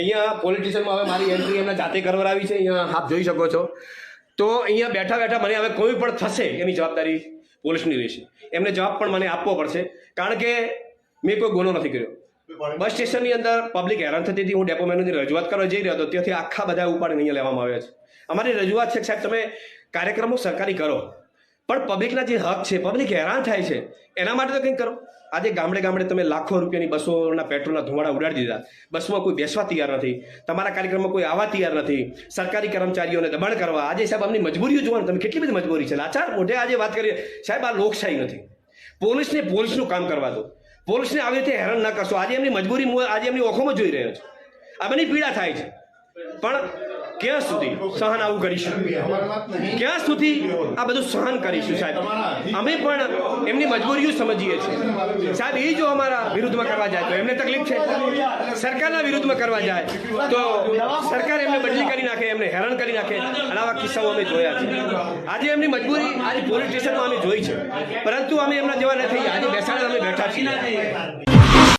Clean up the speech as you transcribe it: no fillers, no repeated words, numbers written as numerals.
અહીંયા પોલીસ સ્ટેશનમાં હવે મારી એન્ટ્રી એમના જાતે કરવડાવી છે। અહીંયા આપ જોઈ શકો છો। તો અહીંયા બેઠા બેઠા મને હવે કોઈ પણ થશે એની જવાબદારી પોલીસની રહેશે। એમને જવાબ પણ મને આપવો પડશે, કારણ કે મેં કોઈ ગુનો નથી કર્યો। બસ સ્ટેશનની અંદર પબ્લિક હેરાન થતી હતી, હું ડેપો મેનેજરની રજૂઆત કરવા જઈ રહ્યો હતો, ત્યાંથી આખા બધા ઉપાડીને અહીંયા લેવામાં આવ્યા છે। અમારી રજૂઆત છે કે સાહેબ તમે કાર્યક્રમો સરકારી કરો, પણ પબ્લિકના જે હક છે, પબ્લિક હેરાન થાય છે, એના માટે તો કંઈક કરો। આજે ગામડે ગામડે તમે લાખો રૂપિયાની બસોના પેટ્રોલના ધુમાડા ઉડાડી દીધા, બસમાં કોઈ બેસવા તૈયાર નથી, તમારા કાર્યક્રમમાં કોઈ આવવા તૈયાર નથી, સરકારી કર્મચારીઓને દબાણ કરવા। આજે સાહેબ અમની મજબૂરીઓ જોવાનું, તમે કેટલી બધી મજબૂરી છે, લાચાર મોઢે આજે વાત કરીએ સાહેબ, આ લોકશાહી નથી। પોલીસને પોલીસનું કામ કરવા દો, પોલીસને આવી રીતે હેરાન ન કરશો। આજે એમની મજબૂરી આજે એમની ઓખોમાં જોઈ રહ્યો છું, આ બધી પીડા થાય છે, પણ ક્યાં સુધી સહન આવું કરીશું? ક્યાં સુધી આ બધું સહન કરીશું સાહેબ? અમે પણ એમની મજબૂરીઓ સમજીએ છીએ સાહેબ। એ જો અમારા વિરુદ્ધમાં કરવા જાય તો એમને તકલીફ છે, સરકારના વિરુદ્ધમાં કરવા જાય તો સરકાર એમને બદલી કરી નાખે, એમને હેરાન કરી નાખે, અને આવા કિસ્સાઓ અમે જોયા છે। આજે એમની મજબૂરી આજે પોલીસ સ્ટેશનમાં અમે જોઈ છે, પરંતુ અમે એમના જેવા નથી। આજે બેસાડે અમે બેઠા છીએ।